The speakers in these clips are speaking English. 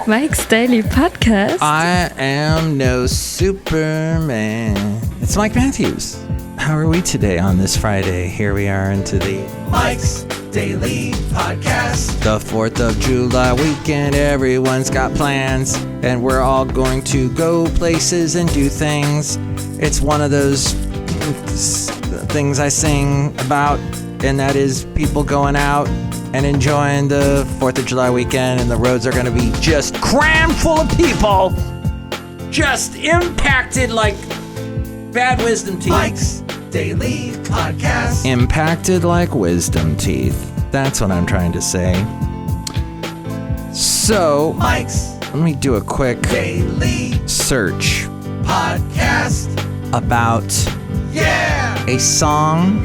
Mike's Daily Podcast. I am no Superman. It's Mike Matthews. How are we today on this Friday? Here we are into the Mike's Daily Podcast. The 4th of July weekend, everyone's got plans, and we're all going to go places and do things. It's one of those things I sing about, and that is people going out and enjoying the 4th of July weekend, and the roads are going to be just crammed full of people, just impacted like bad wisdom teeth. Mike's Daily Podcast. Impacted like wisdom teeth. That's what I'm trying to say. So, Mike's let me do a quick Daily Search Podcast about a song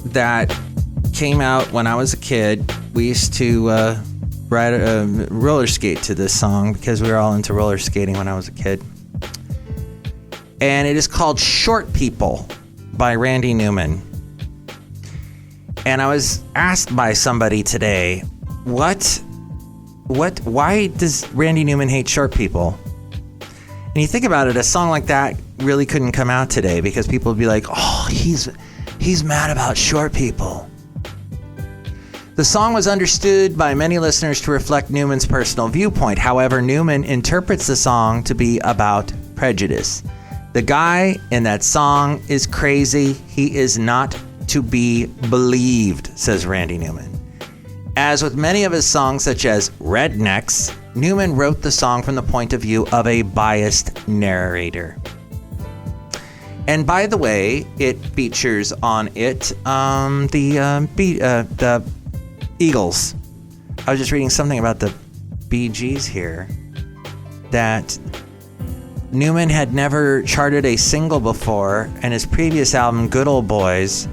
that came out when I was a kid. We used to ride roller skate to this song because we were all into roller skating when I was a kid. And it is called Short People by Randy Newman. And I was asked by somebody today, why does Randy Newman hate short people? And you think about it, a song like that really couldn't come out today because people would be like, oh, he's mad about short people. The song was understood by many listeners to reflect Newman's personal viewpoint. However, Newman interprets the song to be about prejudice. The guy in that song is crazy. He is not to be believed, says Randy Newman. As with many of his songs, such as Rednecks, Newman wrote the song from the point of view of a biased narrator. And by the way, it features on it the Eagles. I was just reading something about the Bee Gees here, that Newman had never charted a single before, and his previous album, Good Old Boys,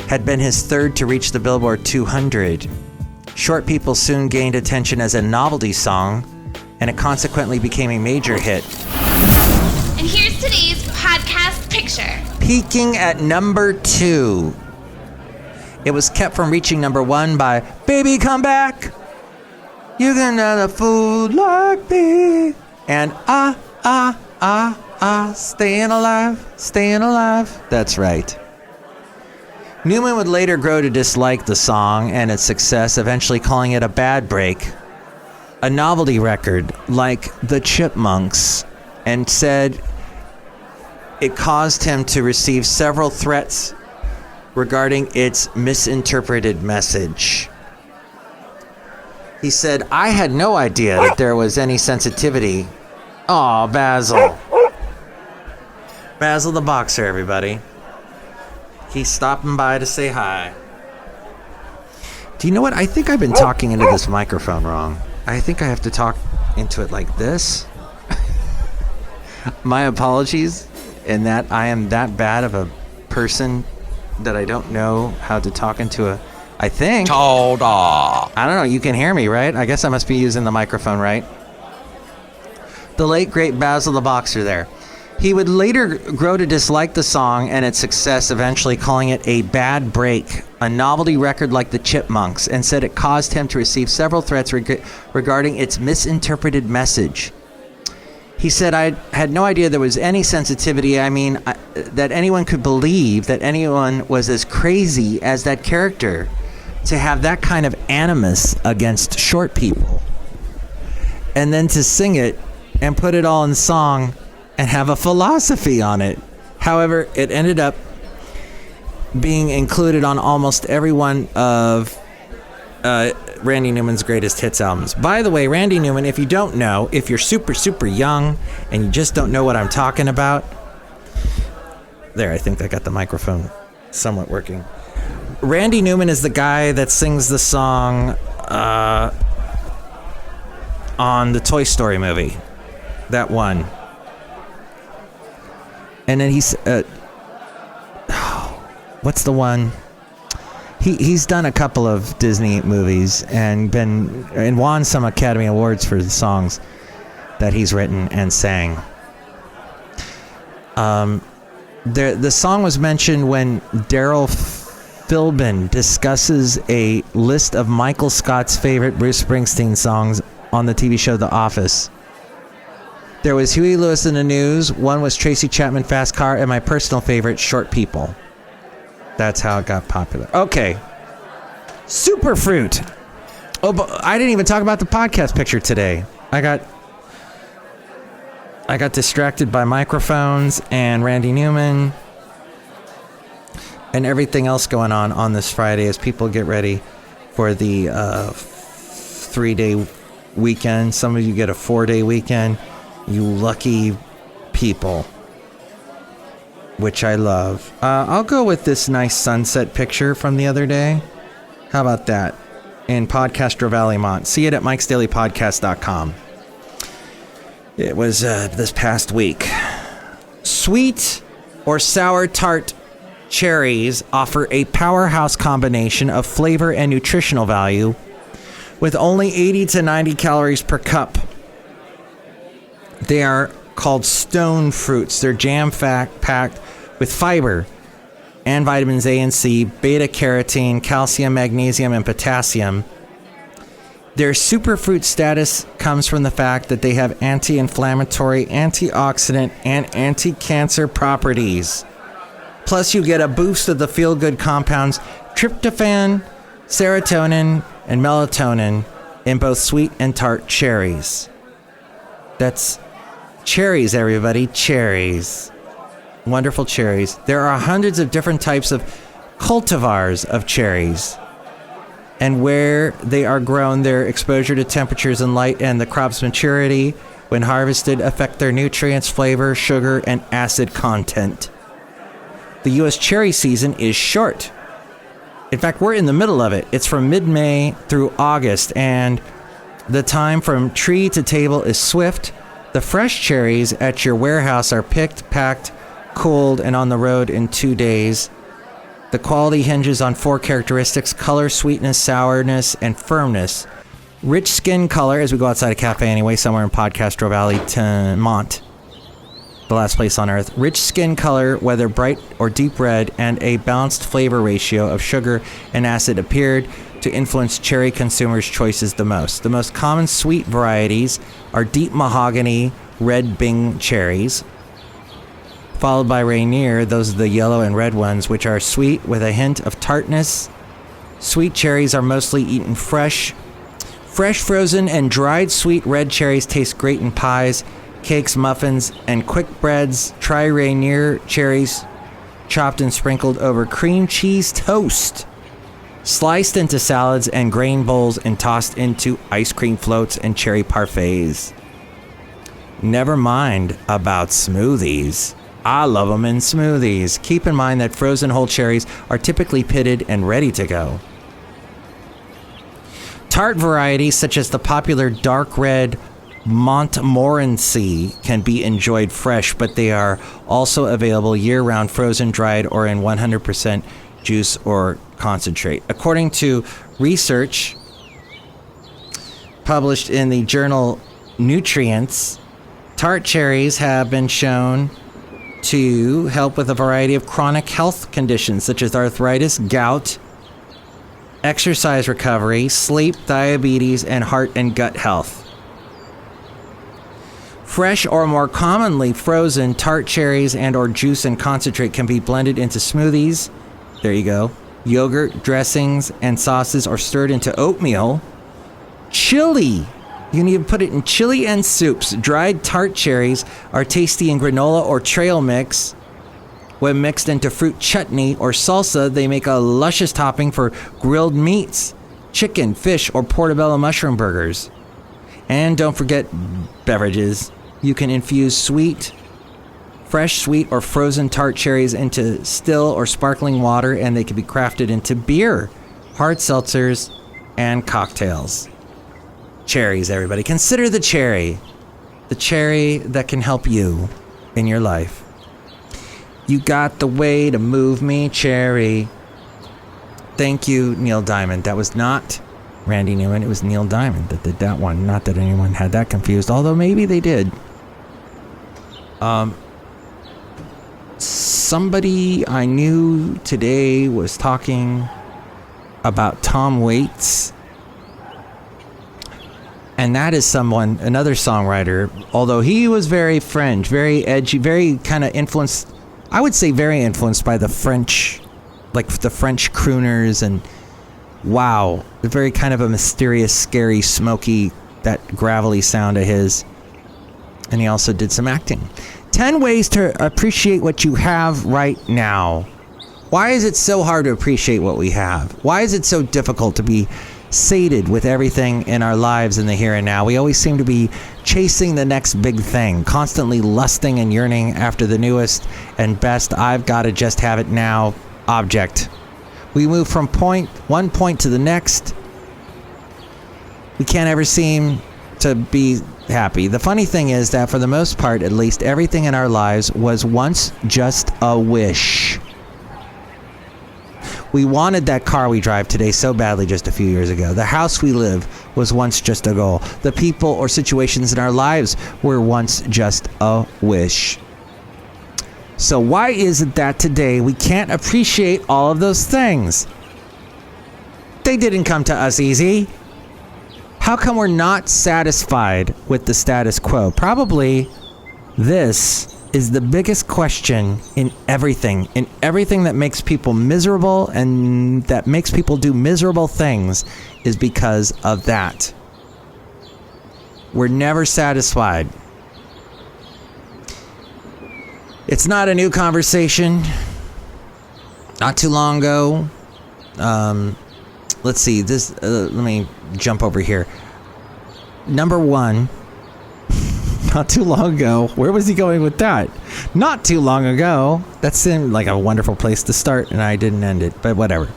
had been his third to reach the Billboard 200. Short People soon gained attention as a novelty song, and it consequently became a major hit. And here's today's podcast picture. Peaking at number 2. It was kept from reaching number 1 by Baby Come Back, You Can Have a Fool Like Me, and Staying Alive. That's right. Newman would later grow to dislike the song and its success, eventually calling it a bad break, a novelty record like the Chipmunks, and said it caused him to receive several threats regarding its misinterpreted message. He said, I had no idea that there was any sensitivity. Aw, Basil. Basil the boxer, everybody. He's stopping by to say hi. Do you know what? I think I've been talking into this microphone wrong. I think I have to talk into it like this. My apologies, in that I am that bad of a person that I don't know how to talk into a... I think... I don't know, you can hear me, right? I guess I must be using the microphone right. The late, great Basil the Boxer there. He would later grow to dislike the song and its success, eventually calling it a bad break, a novelty record like the Chipmunks, and said it caused him to receive several threats regarding its misinterpreted message. He said, I had no idea there was any sensitivity. That anyone could believe that anyone was as crazy as that character to have that kind of animus against short people. And then to sing it and put it all in song and have a philosophy on it. However, it ended up being included on almost every one of Randy Newman's greatest hits albums. By the way, Randy Newman, if you don't know, if you're super, super young and you just don't know what I'm talking about, there, I think I got the microphone somewhat working. Randy Newman is the guy that sings the song on the Toy Story movie. That one. And then he's... what's the one? He's done a couple of Disney movies and won some Academy Awards for the songs that he's written and sang. The song was mentioned when Daryl Philbin discusses a list of Michael Scott's favorite Bruce Springsteen songs on the TV show The Office. There was Huey Lewis in the News, one was Tracy Chapman Fast Car, and my personal favorite, Short People. That's how it got popular. Okay. Superfruit. Oh, but I didn't even talk about the podcast picture today. I got distracted by microphones and Randy Newman and everything else going on this Friday as people get ready for the 3-day weekend. Some of you get a 4-day weekend. You lucky people, which I love. I'll go with this nice sunset picture from the other day. How about that? In Podcastro Valleymont. See it at mikesdailypodcast.com. It was this past week. Sweet or sour tart cherries offer a powerhouse combination of flavor and nutritional value with only 80 to 90 calories per cup. They are called stone fruits. They're jam-packed with fiber and vitamins A and C, beta-carotene, calcium, magnesium, and potassium. Their superfruit status comes from the fact that they have anti-inflammatory, antioxidant, and anti-cancer properties. Plus, you get a boost of the feel-good compounds tryptophan, serotonin, and melatonin in both sweet and tart cherries. That's cherries, everybody. Cherries. Wonderful cherries. There are hundreds of different types of cultivars of cherries. And where they are grown, their exposure to temperatures and light and the crop's maturity when harvested affect their nutrients, flavor, sugar, and acid content. The U.S. cherry season is short. In fact, we're in the middle of it. It's from mid-May through August, and the time from tree to table is swift. The fresh cherries at your warehouse are picked, packed, cooled, and on the road in 2 days. The quality hinges on 4 characteristics: color, sweetness, sourness, and firmness. Rich skin color, as we go outside a cafe anyway, somewhere in Podcastro Valleymont, the last place on earth. Rich skin color, whether bright or deep red, and a balanced flavor ratio of sugar and acid appeared to influence cherry consumers' choices the most. The most common sweet varieties are deep mahogany, red Bing cherries, followed by Rainier. Those are the yellow and red ones, which are sweet with a hint of tartness. Sweet cherries are mostly eaten fresh. Fresh, frozen, and dried sweet red cherries taste great in pies, cakes, muffins, and quick breads. Try Rainier cherries chopped and sprinkled over cream cheese toast, sliced into salads and grain bowls, and tossed into ice cream floats and cherry parfaits. Never mind about smoothies. I love them in smoothies. Keep in mind that frozen whole cherries are typically pitted and ready to go. Tart varieties such as the popular dark red Montmorency can be enjoyed fresh, but they are also available year-round, frozen, dried, or in 100% juice or concentrate. According to research published in the journal Nutrients, tart cherries have been shown to help with a variety of chronic health conditions such as arthritis, gout, exercise recovery, sleep, diabetes, and heart and gut health. Fresh or more commonly frozen tart cherries and or juice and concentrate can be blended into smoothies. There you go. Yogurt, dressings, and sauces, or stirred into oatmeal. Chili. You can even put it in chili and soups. Dried tart cherries are tasty in granola or trail mix. When mixed into fruit chutney or salsa, they make a luscious topping for grilled meats, chicken, fish, or portobello mushroom burgers. And don't forget beverages. You can infuse fresh, sweet, or frozen tart cherries into still or sparkling water, and they can be crafted into beer, hard seltzers, and cocktails. Cherries, everybody. Consider the cherry. The cherry that can help you in your life. You got the way to move me, cherry. Thank you, Neil Diamond. That was not Randy Newman. It was Neil Diamond that did that one. Not that anyone had that confused, although maybe they did. somebody I knew today was talking about Tom Waits. And that is another songwriter, although he was very French, very edgy, very kind of influenced, I would say very influenced by the French, like the French crooners, and wow, very kind of a mysterious, scary, smoky, that gravelly sound of his. And he also did some acting. 10 ways to appreciate what you have right now. Why is it so hard to appreciate what we have? Why is it so difficult to be sated with everything in our lives in the here and now? We always seem to be chasing the next big thing, constantly lusting and yearning after the newest and best I've got to just have it now object. We move from one point to the next. We can't ever seem to be happy. The funny thing is that for the most part, at least, everything in our lives was once just a wish. We wanted that car we drive today so badly just a few years ago. The house we live was once just a goal. The people or situations in our lives were once just a wish. So why is it that today we can't appreciate all of those things? They didn't come to us easy. How come we're not satisfied with the status quo? Probably this is the biggest question in everything that makes people miserable and that makes people do miserable things, is because of that. We're never satisfied. It's not a new conversation. Not too long ago, let's see, let me jump over here. Number one, not too long ago. Where was he going with that? Not too long ago. That seemed like a wonderful place to start, and I didn't end it, but whatever.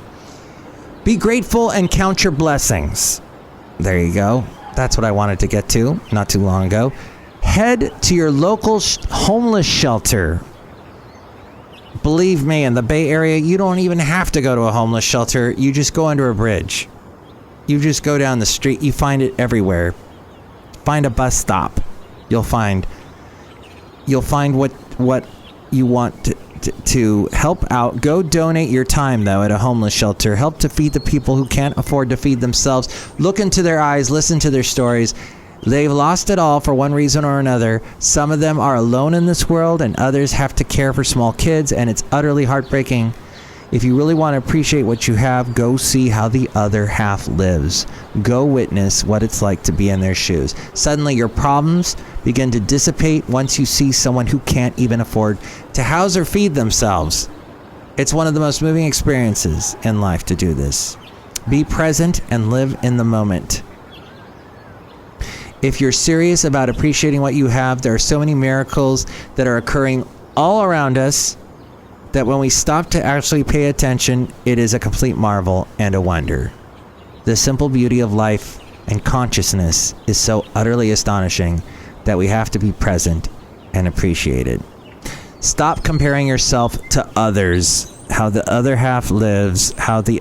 Be grateful and count your blessings. There you go. That's what I wanted to get to not too long ago. Head to your local homeless shelter. Believe me, in the Bay Area, you don't even have to go to a homeless shelter. You just go under a bridge. You just go down the street. You find it everywhere. Find a bus stop. You'll find what you want to help out. Go donate your time, though, at a homeless shelter. Help to feed the people who can't afford to feed themselves. Look into their eyes. Listen to their stories. They've lost it all for one reason or another. Some of them are alone in this world, and others have to care for small kids, and it's utterly heartbreaking. If you really want to appreciate what you have, go see how the other half lives. Go witness what it's like to be in their shoes. Suddenly your problems begin to dissipate once you see someone who can't even afford to house or feed themselves. It's one of the most moving experiences in life to do this. Be present and live in the moment. If you're serious about appreciating what you have, there are so many miracles that are occurring all around us that when we stop to actually pay attention, it is a complete marvel and a wonder. The simple beauty of life and consciousness is so utterly astonishing that we have to be present and appreciate it. Stop comparing yourself to others, how the other half lives, how the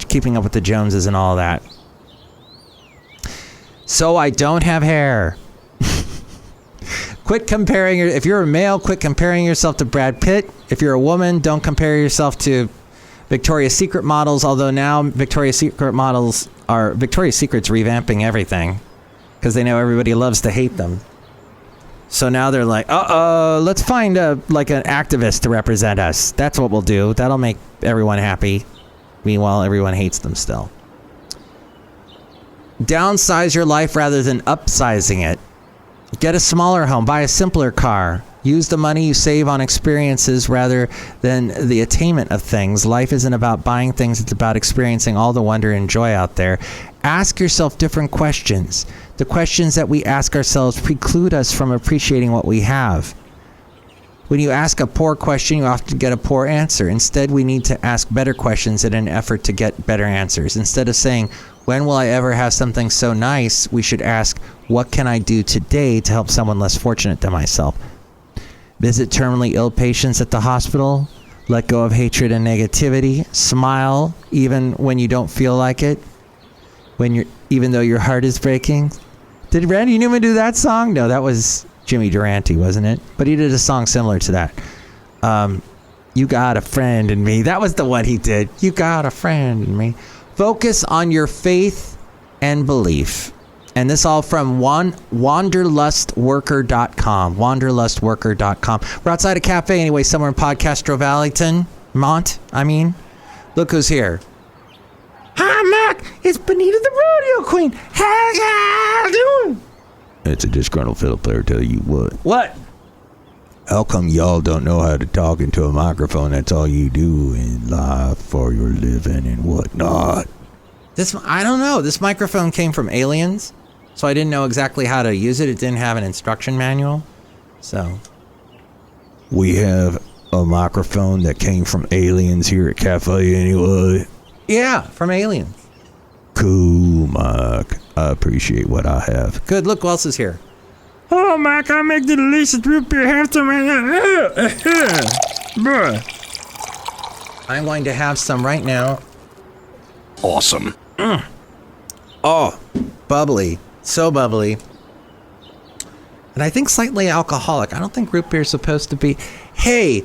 keeping up with the Joneses and all that. So I don't have hair. Quit comparing if you're a male, quit comparing yourself to Brad Pitt. If you're a woman, don't compare yourself to Victoria's Secret models, although now Victoria's Secret's revamping everything because they know everybody loves to hate them. So now they're like, let's find an activist to represent us. That's what we'll do. That'll make everyone happy. Meanwhile, everyone hates them still. Downsize your life rather than upsizing it. Get a smaller home. Buy a simpler car. Use the money you save on experiences rather than the attainment of things. Life isn't about buying things. It's about experiencing all the wonder and joy out there. Ask yourself different questions. The questions that we ask ourselves preclude us from appreciating what we have. When you ask a poor question, you often get a poor answer. Instead, we need to ask better questions in an effort to get better answers. Instead of saying, when will I ever have something so nice? We should ask, what can I do today to help someone less fortunate than myself? Visit terminally ill patients at the hospital. Let go of hatred and negativity. Smile even when you don't feel like it. Even though your heart is breaking. Did Randy Newman do that song? No, that was Jimmy Durante, wasn't it? But he did a song similar to that. You got a friend in me. That was the one he did. You got a friend in me. Focus on your faith and belief. And this all from wanderlustworker.com. Wanderlustworker.com. We're outside a cafe anyway, somewhere in Podcastro Mont. Look who's here. Hi, Mac. It's Benita the Rodeo Queen. How y'all doing? It's a disgruntled fiddle player, tell you what. What? How come y'all don't know how to talk into a microphone? That's all you do in life for your living and whatnot. I don't know. This microphone came from aliens, so I didn't know exactly how to use it. It didn't have an instruction manual, so. We have a microphone that came from aliens here at Cafe anyway. Yeah, from aliens. Cool, Mike. I appreciate what I have. Good. Look who else is here. Oh, Mike, I make the delicious root beer halftime. I'm going to have some right now. Awesome. Oh, bubbly. So bubbly. And I think slightly alcoholic. I don't think root beer is supposed to be. Hey,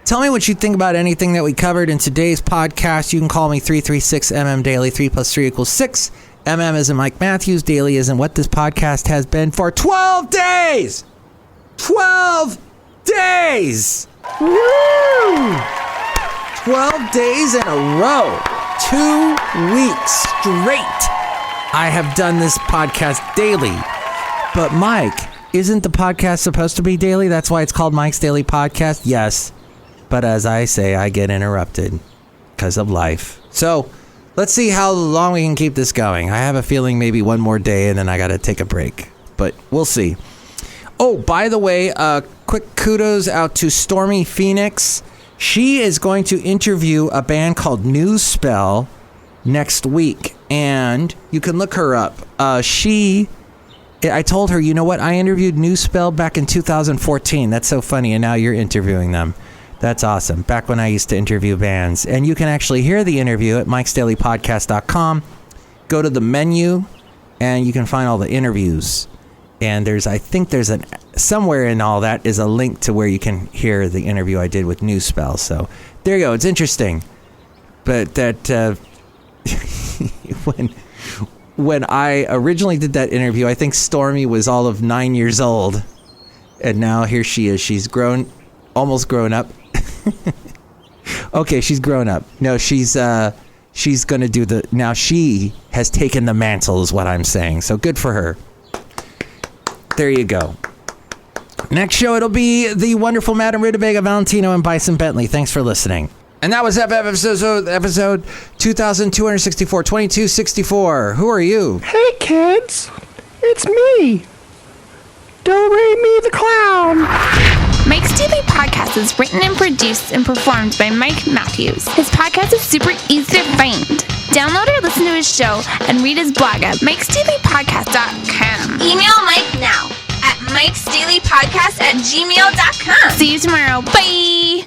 tell me what you think about anything that we covered in today's podcast. You can call me 336MM Daily. 3 + 3 = 6. MM isn't Mike Matthews. Daily isn't what this podcast has been for 12 days. 12 days. Woo! 12 days in a row. 2 weeks straight. I have done this podcast daily. But Mike, isn't the podcast supposed to be daily? That's why it's called Mike's Daily Podcast? Yes. But as I say, I get interrupted because of life. So let's see how long we can keep this going. I have a feeling maybe one more day and then I got to take a break. But we'll see. Oh, by the way, quick kudos out to Stormy Phoenix. She is going to interview a band called New Spell next week. And you can look her up. I told her, you know what? I interviewed New Spell back in 2014. That's so funny. And now you're interviewing them. That's awesome. Back when I used to interview bands. And you can actually hear the interview at mikesdailypodcast.com. Go to the menu and you can find all the interviews. And I think there's somewhere in all that is a link to where you can hear the interview I did with New Spell. So there you go. It's interesting. But that when I originally did that interview, I think Stormy was all of 9 years old. And now here she is. She's almost grown up. Okay, she's grown up. No, she's going to do now she has taken the mantle is what I'm saying. So good for her. There you go. Next show, it'll be the wonderful Madame Rootabega, Valentino, and Bison Bentley. Thanks for listening. And that was episode 2264, 2264. Who are you? Hey, kids. It's me. Do-Re-Mi the Clown. Mike's Daily Podcast is written and produced and performed by Mike Matthews. His podcast is super easy to find. Download or listen to his show and read his blog at mikesdailypodcast.com. Email Mike now at mikesdailypodcast@gmail.com. See you tomorrow. Bye!